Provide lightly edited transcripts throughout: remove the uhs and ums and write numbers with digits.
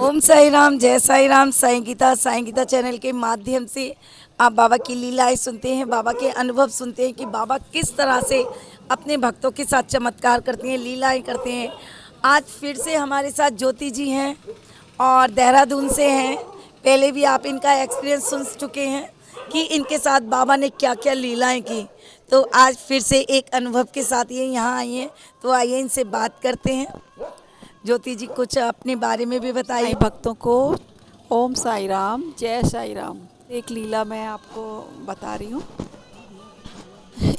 ओम साई राम, जय साई राम। साईं गीता चैनल के माध्यम से आप बाबा की लीलाएं सुनते हैं, बाबा के अनुभव सुनते हैं कि बाबा किस तरह से अपने भक्तों के साथ चमत्कार करते हैं, लीलाएं करते हैं। आज फिर से हमारे साथ ज्योति जी हैं और देहरादून से हैं। पहले भी आप इनका एक्सपीरियंस सुन चुके हैं कि इनके साथ बाबा ने क्या क्या लीलाएं की। तो आज फिर से एक अनुभव के साथ ये यहाँ आई हैं, तो आइए इनसे बात करते हैं। ज्योति जी, कुछ अपने बारे में भी बताइए। साईं भक्तों को ओम साई राम, जय साई राम। एक लीला मैं आपको बता रही हूँ।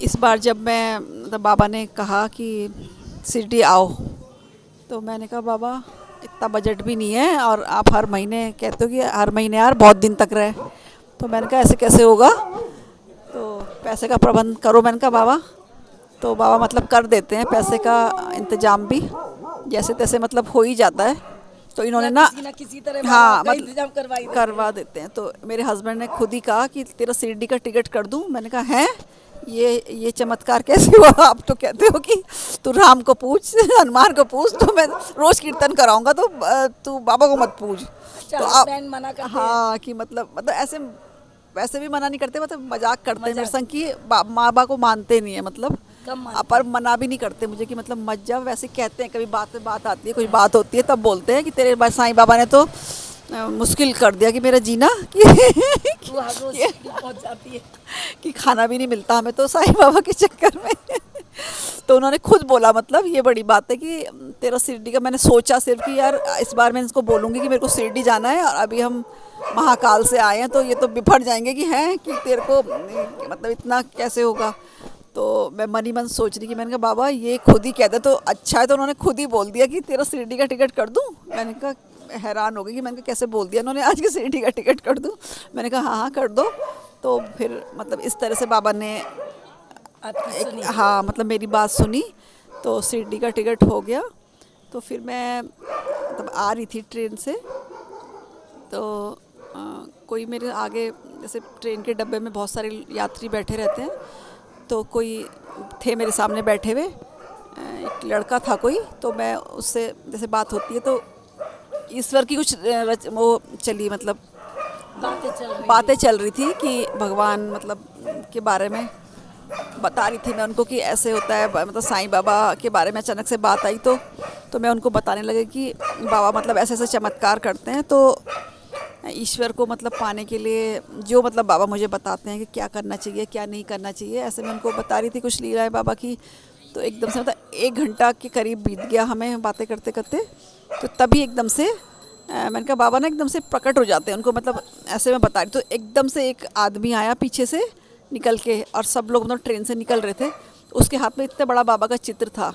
इस बार जब मैं मतलब बाबा ने कहा कि शिरडी आओ, तो मैंने कहा बाबा इतना बजट भी नहीं है और आप हर महीने कहते हो कि हर महीने यार बहुत दिन तक रहे। तो मैंने कहा ऐसे कैसे होगा, तो पैसे का प्रबंध करो। मैंने कहा बाबा, तो बाबा मतलब कर देते हैं पैसे का इंतज़ाम भी, जैसे तैसे मतलब हो ही जाता है। तो इन्होंने ना किसी तरह हाँ का मतलब इंतजाम करवा देते हैं। तो मेरे हस्बैंड ने खुद ही कहा कि तेरा शिरडी का टिकट कर दूं। मैंने कहा हैं, ये चमत्कार कैसे हुआ? आप तो कहते हो कि तू राम को पूछ, हनुमान को पूछ, तो मैं रोज़ कीर्तन कराऊंगा, तो तू बाबा को मत पूछ। तो आप मना करते हैं। हाँ कि मतलब ऐसे वैसे भी मना नहीं करते, मतलब मजाक करते हैं मेरे संग कि माँ बाप को मानते नहीं है, मतलब पर मना भी नहीं करते मुझे कि मतलब मत जा। वैसे कहते हैं कभी बात पे बात आती है, कोई बात होती है तब बोलते हैं कि तेरे साईं बाबा ने तो मुश्किल कर दिया कि मेरा जीना कि पहुंच जाती है कि खाना भी नहीं मिलता हमें तो साईं बाबा के चक्कर में। तो उन्होंने खुद बोला, मतलब ये बड़ी बात है कि तेरा शिरडी का। मैंने सोचा सिर्फ कि यार इस बार मैं इसको बोलूँगी कि मेरे को शिरडी जाना है, और अभी हम महाकाल से आए हैं तो ये तो बिफट जाएंगे कि हैं कि तेरे को मतलब इतना कैसे होगा। तो मैं मन ही मन सोच रही कि मैंने कहा बाबा ये खुद ही कहते तो अच्छा है। तो उन्होंने खुद ही बोल दिया कि तेरा शिरडी का टिकट कर दूं। मैंने कहा हैरान हो गई कि मैंने कहा कैसे बोल दिया इन्होंने आज कि शिरडी का टिकट कर दूं। मैंने कहा हाँ हाँ कर दो। तो फिर मतलब इस तरह से बाबा ने हाँ मतलब मेरी बात सुनी, तो शिरडी का टिकट हो गया। तो फिर मैं मतलब आ रही थी ट्रेन से, तो कोई मेरे आगे, जैसे ट्रेन के डब्बे में बहुत सारे यात्री बैठे रहते हैं, तो कोई थे मेरे सामने बैठे हुए, एक लड़का था कोई। तो मैं उससे जैसे बात होती है तो ईश्वर की कुछ वो चली, मतलब बातें चल रही थी कि भगवान मतलब के बारे में बता रही थी मैं उनको कि ऐसे होता है। मतलब साईं बाबा के बारे में अचानक से बात आई, तो मैं उनको बताने लगे कि बाबा मतलब ऐसे ऐसे चमत्कार करते हैं। तो ईश्वर को मतलब पाने के लिए जो मतलब बाबा मुझे बताते हैं कि क्या करना चाहिए क्या नहीं करना चाहिए, ऐसे मैं उनको बता रही थी कुछ लीलाएं बाबा की। तो एकदम से मतलब 1 घंटा के करीब बीत गया हमें बातें करते करते। तो तभी एकदम से मैंने कहा बाबा ना एकदम से प्रकट हो जाते हैं उनको, मतलब ऐसे मैं बता रही। तो एकदम से एक आदमी आया पीछे से निकल के, और सब लोग मतलब ट्रेन से निकल रहे थे, उसके हाथ में इतना बड़ा बाबा का चित्र था।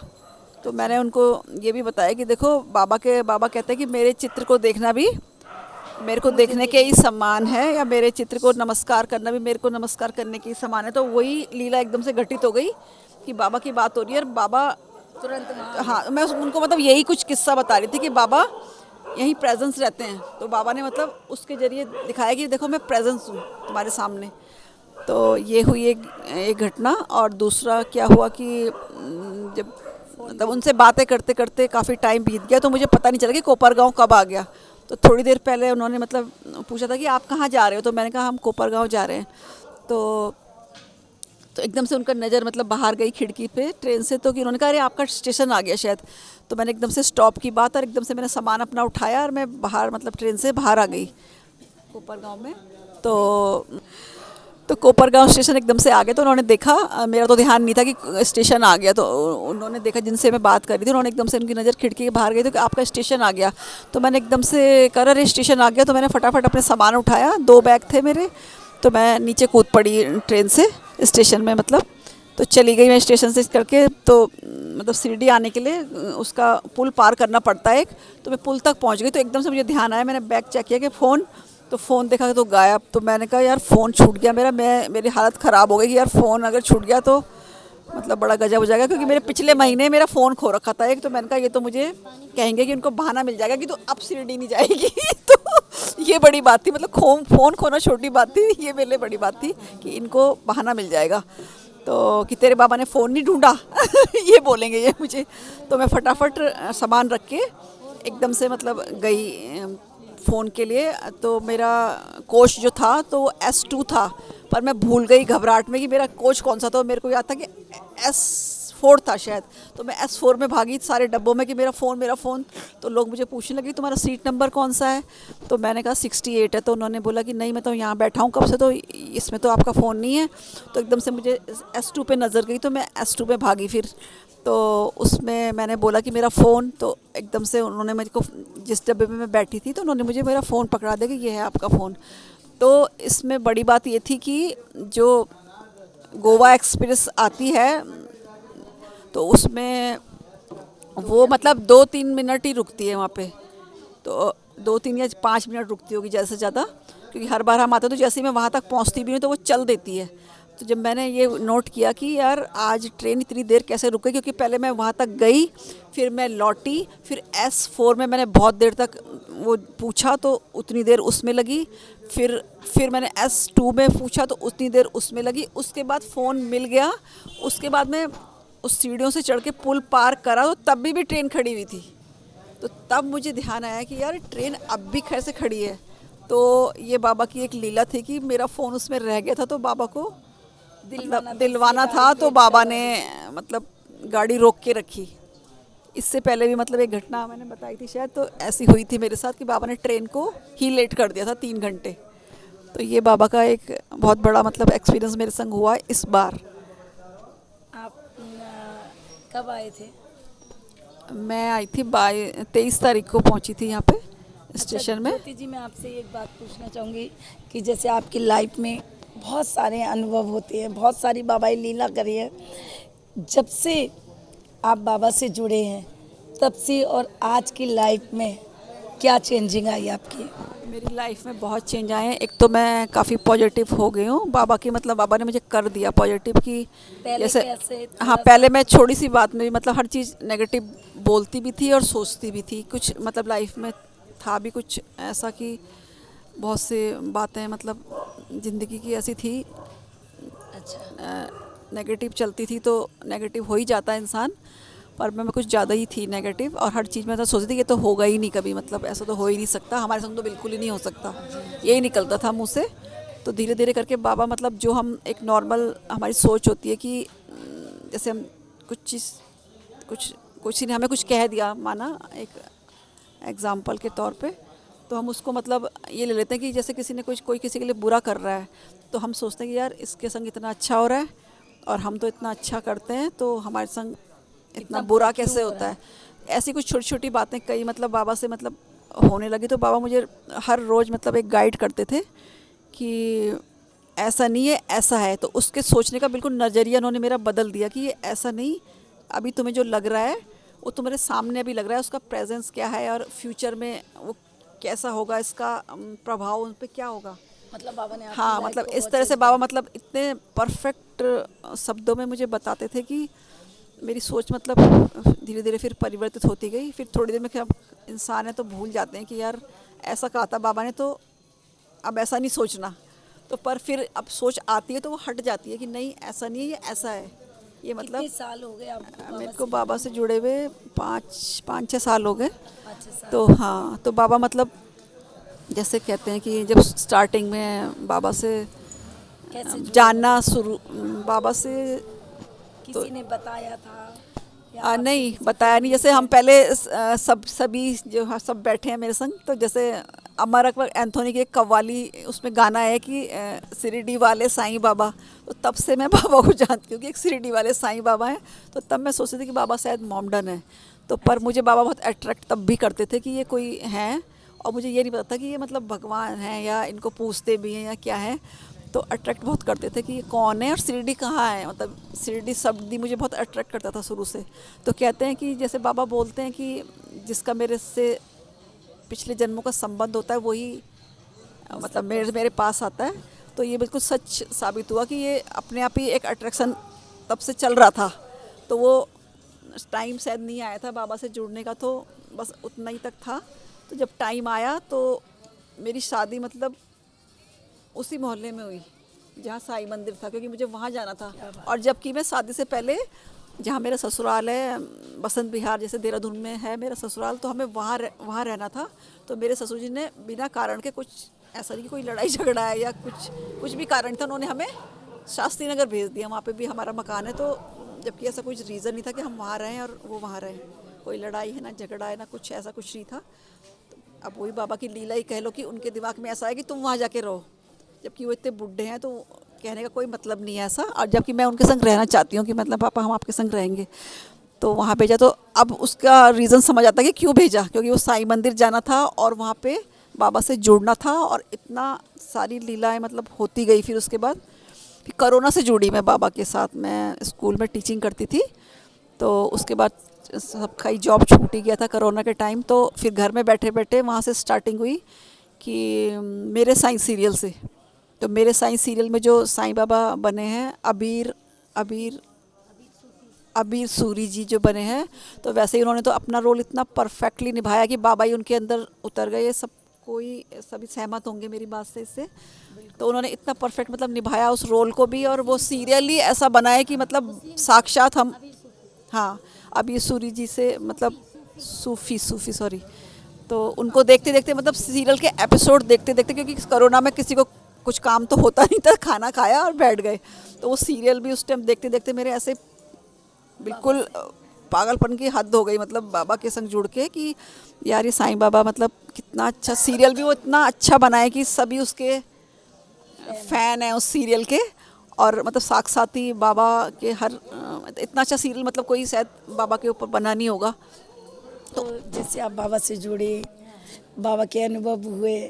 तो मैंने उनको ये भी बताया कि देखो बाबा कहते हैं कि मेरे चित्र को देखना भी मेरे को देखने के ही समान है, या मेरे चित्र को नमस्कार करना भी मेरे को नमस्कार करने के ही समान है। तो वही लीला एकदम से घटित हो गई कि बाबा की बात हो रही है और बाबा तुरंत हाँ मैं उनको मतलब यही कुछ किस्सा बता रही थी कि बाबा यहीं प्रेजेंस रहते हैं। तो बाबा ने मतलब उसके ज़रिए दिखाया कि देखो मैं प्रेजेंस हूँ तुम्हारे सामने। तो ये हुई एक घटना। और दूसरा क्या हुआ कि जब मतलब उनसे बातें करते करते काफ़ी टाइम बीत गया, तो मुझे पता नहीं चला कि कोपरगांव कब आ गया। तो थोड़ी देर पहले उन्होंने मतलब पूछा था कि आप कहाँ जा रहे हो, तो मैंने कहा हम कोपरगांव जा रहे हैं। तो एकदम से उनका नज़र मतलब बाहर गई खिड़की पे ट्रेन से, तो कि उन्होंने कहा अरे आपका स्टेशन आ गया शायद। तो मैंने एकदम से स्टॉप की बात, और एकदम से मैंने सामान अपना उठाया और मैं बाहर मतलब ट्रेन से बाहर आ गई कोपरगांव में। तो कोपरगांव स्टेशन एकदम से आ गए। तो उन्होंने देखा, मेरा तो ध्यान नहीं था कि स्टेशन आ गया। तो उन्होंने देखा जिनसे मैं बात कर रही थी, उन्होंने एकदम से उनकी नज़र खिड़की के बाहर गई तो कि आपका स्टेशन आ गया। तो मैंने एकदम से कहा अरे स्टेशन आ गया। तो मैंने फटाफट अपने सामान उठाया, 2 बैग थे मेरे, तो मैं नीचे कूद पड़ी ट्रेन से स्टेशन में मतलब। तो चली गई मैं स्टेशन से करके। तो मतलब शिरडी आने के लिए उसका पुल पार करना पड़ता है एक, तो मैं पुल तक पहुंच गई। तो एकदम से मुझे ध्यान आया, मैंने बैग चेक किया कि फ़ोन देखा तो गायब। तो मैंने कहा यार फ़ोन छूट गया मेरी हालत ख़राब हो गई कि यार फ़ोन अगर छूट गया तो मतलब बड़ा गजब हो जाएगा, क्योंकि मेरे पिछले महीने मेरा फ़ोन खो रखा था एक। तो मैंने कहा ये तो मुझे कहेंगे कि उनको बहाना मिल जाएगा कि तो अब शिरडी नहीं जाएगी। तो ये बड़ी बात थी, मतलब फ़ोन खोना छोटी बात थी, ये मेरे लिए बड़ी बात थी कि इनको बहाना मिल जाएगा। तो कि तेरे बाबा ने फ़ोन नहीं ढूंढा ये बोलेंगे ये मुझे। तो मैं फटाफट सामान रख के एकदम से मतलब गई फ़ोन के लिए। तो मेरा कोच जो था तो वो S2 था, पर मैं भूल गई घबराहट में कि मेरा कोच कौन सा था। मेरे को याद था कि S4 था शायद, तो मैं S4 में भागी सारे डब्बों में कि मेरा फ़ोन। तो लोग मुझे पूछने लगे तुम्हारा सीट नंबर कौन सा है, तो मैंने कहा 68 है। तो उन्होंने बोला कि नहीं मैं तो यहाँ बैठा हूँ कब से, तो इसमें तो आपका फ़ोन नहीं है। तो एकदम से मुझे S2 पे नज़र गई, तो मैं S2 में भागी फिर। तो उसमें मैंने बोला कि मेरा फ़ोन, तो एकदम से उन्होंने मेरे को, जिस डब्बे में मैं बैठी थी, तो उन्होंने मुझे मेरा फ़ोन पकड़ा दिया कि ये है आपका फ़ोन। तो इसमें बड़ी बात ये थी कि जो गोवा एक्सप्रेस आती है तो उसमें वो मतलब 2-3 मिनट ही रुकती है वहाँ पे। तो 2-3 या 5 मिनट रुकती होगी ज़्यादा से ज़्यादा, क्योंकि हर बार हम आते हैं तो जैसे ही मैं वहाँ तक पहुँचती भी हूँ तो वो चल देती है। तो जब मैंने ये नोट किया कि यार आज ट्रेन इतनी देर कैसे रुक गई, क्योंकि पहले मैं वहाँ तक गई, फिर मैं लौटी, फिर S4 में मैंने बहुत देर तक वो पूछा तो उतनी देर उसमें लगी, फिर मैंने S2 में पूछा तो उतनी देर उसमें लगी, उसके बाद फ़ोन मिल गया। उसके बाद मैं उस सीढ़ियों से चढ़ के पुल पार करा तो तब भी ट्रेन खड़ी हुई थी। तो तब मुझे ध्यान आया कि यार ट्रेन अब भी कैसे खड़ी है। तो ये बाबा की एक लीला थी कि मेरा फ़ोन उसमें रह गया था, तो बाबा को दिलवाना था, तो बाबा ने मतलब गाड़ी रोक के रखी। इससे पहले भी मतलब एक घटना मैंने बताई थी शायद, तो ऐसी हुई थी मेरे साथ कि बाबा ने ट्रेन को ही लेट कर दिया था 3 घंटे। तो ये बाबा का एक बहुत बड़ा मतलब एक्सपीरियंस मेरे संग हुआ इस बार। आप कब आए थे? मैं आई थी 23 तारीख को पहुंची थी यहाँ पे स्टेशन में। ज्योति जी, मैं आपसे एक बात पूछना चाहूँगी कि जैसे आपकी लाइफ में बहुत सारे अनुभव होते हैं, बहुत सारी बाबा लीला करी है, जब से आप बाबा से जुड़े हैं तब से और आज की लाइफ में क्या चेंजिंग आई आपकी? मेरी लाइफ में बहुत चेंज आए हैं। एक तो मैं काफ़ी पॉजिटिव हो गई हूँ, बाबा की मतलब बाबा ने मुझे कर दिया पॉजिटिव कि पहले जैसे कैसे हाँ, पहले मैं छोटी सी बात में भी मतलब हर चीज़ नेगेटिव बोलती भी थी और सोचती भी थी। कुछ मतलब लाइफ में था भी कुछ ऐसा कि बहुत सी बातें मतलब ज़िंदगी की ऐसी थी, अच्छा, नेगेटिव चलती थी, तो नेगेटिव हो ही जाता है इंसान। पर मैं कुछ ज़्यादा ही थी नेगेटिव, और हर चीज़ में तो सोचती थी कि तो होगा ही नहीं कभी, मतलब ऐसा तो हो ही नहीं सकता, हमारे संग तो बिल्कुल ही नहीं हो सकता, यही निकलता था मुँह से। तो धीरे धीरे करके बाबा मतलब जो हम एक नॉर्मल हमारी सोच होती है कि जैसे हम कुछ चीज़ कुछ ने हमें कुछ कह दिया, माना एक एग्ज़ाम्पल के तौर पे, तो हम उसको मतलब ये ले लेते हैं कि जैसे किसी ने कोई किसी के लिए बुरा कर रहा है, तो हम सोचते हैं कि यार इसके संग इतना अच्छा हो रहा है और हम तो इतना अच्छा करते हैं, तो हमारे संग इतना बुरा कैसे होता है। ऐसी कुछ छोटी छोटी बातें कई मतलब बाबा से मतलब होने लगी। तो बाबा मुझे हर रोज़ मतलब एक गाइड करते थे कि ऐसा नहीं है ऐसा है, तो उसके सोचने का बिल्कुल नज़रिया उन्होंने मेरा बदल दिया कि ये ऐसा नहीं, अभी तुम्हें जो लग रहा है वो तुम्हारे सामने अभी लग रहा है, उसका प्रेजेंस क्या है और फ्यूचर में वो कैसा होगा, इसका प्रभाव उन पर क्या होगा। मतलब बाबा ने आपकी हाँ, लाइफ मतलब को इस बहुत तरह से चेंज बाबा मतलब इतने परफेक्ट शब्दों में मुझे बताते थे कि मेरी सोच मतलब धीरे धीरे फिर परिवर्तित होती गई। फिर थोड़ी देर में क्या इंसान है तो भूल जाते हैं कि यार ऐसा कहा था बाबा ने, तो अब ऐसा नहीं सोचना। तो पर फिर अब सोच आती है तो वो हट जाती है कि नहीं ऐसा नहीं है, ये ऐसा है। ये कितने मतलब साल हो गए आपको मेरे को बाबा से जुड़े हुए 5-6 साल हो गए। 5-6 साल? तो हाँ, तो बाबा मतलब जैसे कहते हैं कि जब स्टार्टिंग में बाबा से कैसे जुड़े? जानना शुरू बाबा से, तो किसी ने बताया था या आपके नहीं किसी बताया नहीं। जैसे हम पहले सभी जो सब बैठे हैं मेरे संग, तो जैसे अमर अकबर एंथोनी की एक कव्वाली उसमें गाना है कि शिरडी वाले साईं बाबा, तो तब से मैं बाबा को जानती हूँ कि एक शिरडी वाले साईं बाबा हैं। तो तब मैं सोचती थी कि बाबा शायद मॉमडन है, तो पर मुझे बाबा बहुत अट्रैक्ट तब भी करते थे कि ये कोई हैं, और मुझे ये नहीं पता था कि ये मतलब भगवान हैं या इनको पूछते भी हैं या क्या है। तो अट्रैक्ट बहुत करते थे कि ये कौन है और शिरडी कहाँ है, मतलब शिरडी शब्द ही मुझे बहुत अट्रैक्ट करता था शुरू से। तो कहते हैं कि जैसे बाबा बोलते हैं कि जिसका मेरे से पिछले जन्मों का संबंध होता है वही मतलब मेरे पास आता है। तो ये बिल्कुल सच साबित हुआ कि ये अपने आप ही एक अट्रैक्शन तब से चल रहा था। तो वो टाइम शायद नहीं आया था बाबा से जुड़ने का, तो बस उतना ही तक था। तो जब टाइम आया तो मेरी शादी मतलब उसी मोहल्ले में हुई जहाँ साईं मंदिर था, क्योंकि मुझे वहाँ जाना था। और जबकि मैं शादी से पहले जहाँ मेरा ससुराल है बसंत विहार, जैसे देहरादून में है मेरा ससुराल, तो हमें वहाँ रहना था। तो मेरे ससुर जी ने बिना कारण के, कुछ ऐसा नहीं कि कोई लड़ाई झगड़ा है या कुछ भी कारण था, उन्होंने हमें शास्त्री नगर भेज दिया। वहाँ पे भी हमारा मकान है, तो जबकि ऐसा कुछ रीज़न नहीं था कि हम वहाँ रहें और वो वहाँ रहें। कोई लड़ाई है ना, झगड़ा है ना, कुछ ऐसा कुछ नहीं था। अब वही बाबा की लीला ही कह लो कि उनके दिमाग में ऐसा है कि तुम वहाँ जाके रहो, जबकि वो इतने बुढ़े हैं, तो कहने का कोई मतलब नहीं है ऐसा। और जबकि मैं उनके संग रहना चाहती हूँ कि मतलब पापा हम आपके संग रहेंगे, तो वहाँ भेजा। तो अब उसका रीज़न समझ आता है कि क्यों भेजा, क्योंकि वो साईं मंदिर जाना था और वहाँ पे बाबा से जुड़ना था। और इतना सारी लीलाएं मतलब होती गई। फिर उसके बाद फिर कोरोना से जुड़ी मैं बाबा के साथ। मैं स्कूल में टीचिंग करती थी, तो उसके बाद सबका ही जॉब छूट ही गया था कोरोना के टाइम। तो फिर घर में बैठे बैठे वहाँ से स्टार्टिंग हुई कि मेरे साईं सीरियल से। तो मेरे साईं सीरियल में जो साईं बाबा बने हैं, अबीर अबीर अबीर सूरी जी जो बने हैं, तो वैसे ही उन्होंने तो अपना रोल इतना परफेक्टली निभाया कि बाबा ही उनके अंदर उतर गए। सब कोई सभी सहमत होंगे मेरी बात से इससे। तो उन्होंने इतना परफेक्ट मतलब निभाया उस रोल को भी, और वो सीरियल ही ऐसा बना है कि मतलब साक्षात हम, हाँ, अबीर सूरी जी से मतलब सूफ़ी सॉरी। तो उनको देखते देखते मतलब सीरियल के एपिसोड देखते देखते, क्योंकि कोरोना में किसी को कुछ काम तो होता नहीं था, खाना खाया और बैठ गए। तो वो सीरियल भी उस टाइम देखते देखते मेरे ऐसे बिल्कुल पागलपन की हद हो गई, मतलब बाबा के संग जुड़ के, कि यार ये साईं बाबा मतलब कितना अच्छा सीरियल भी वो इतना अच्छा बनाए कि सभी उसके फ़ैन हैं उस सीरियल के। और मतलब साक्षात ही बाबा के हर इतना अच्छा सीरियल मतलब कोई शायद बाबा के ऊपर बना नहीं होगा। तो जैसे आप बाबा से जुड़े, बाबा के अनुभव हुए,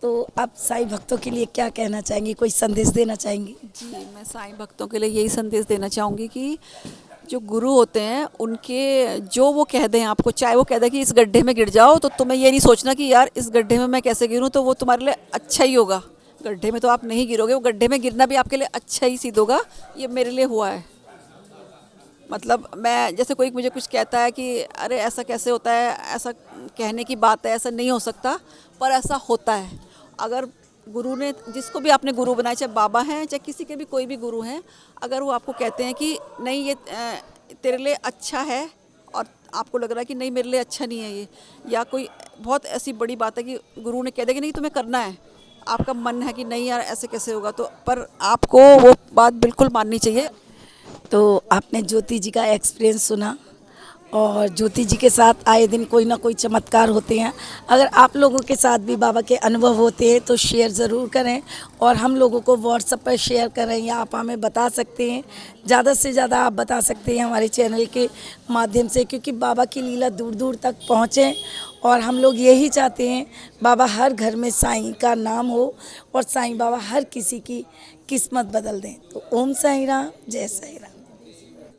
तो आप साईं भक्तों के लिए क्या कहना चाहेंगी, कोई संदेश देना चाहेंगी? जी, मैं साईं भक्तों के लिए यही संदेश देना चाहूँगी कि जो गुरु होते हैं उनके जो वो कह दें आपको, चाहे वो कह दें कि इस गड्ढे में गिर जाओ, तो तुम्हें ये नहीं सोचना कि यार इस गड्ढे में मैं कैसे गिरूं, तो वो तुम्हारे लिए अच्छा ही होगा। गड्ढे में तो आप नहीं गिरोगे, वो गड्ढे में गिरना भी आपके लिए अच्छा ही सिद्ध होगा। ये मेरे लिए हुआ है। मतलब मैं, जैसे कोई मुझे कुछ कहता है कि अरे ऐसा कैसे होता है, ऐसा कहने की बात है, ऐसा नहीं हो सकता, पर ऐसा होता है। अगर गुरु ने, जिसको भी आपने गुरु बनाया, चाहे बाबा हैं चाहे किसी के भी कोई भी गुरु हैं, अगर वो आपको कहते हैं कि नहीं ये तेरे लिए अच्छा है, और आपको लग रहा है कि नहीं मेरे लिए अच्छा नहीं है ये, या कोई बहुत ऐसी बड़ी बात है कि गुरु ने कह दिया कि नहीं तुम्हें करना है, आपका मन है कि नहीं यार ऐसे कैसे होगा, तो पर आपको वो बात बिल्कुल माननी चाहिए। तो आपने ज्योति जी का एक्सपीरियंस सुना, और ज्योति जी के साथ आए दिन कोई ना कोई चमत्कार होते हैं। अगर आप लोगों के साथ भी बाबा के अनुभव होते हैं तो शेयर ज़रूर करें, और हम लोगों को व्हाट्सएप पर शेयर करें, या आप हमें बता सकते हैं, ज़्यादा से ज़्यादा आप बता सकते हैं हमारे चैनल के माध्यम से, क्योंकि बाबा की लीला दूर दूर तक पहुँचे। और हम लोग यही चाहते हैं बाबा हर घर में साईं का नाम हो, और साईं बाबा हर किसी की किस्मत बदल दें। तो ओम साईं राम, जय साईं राम।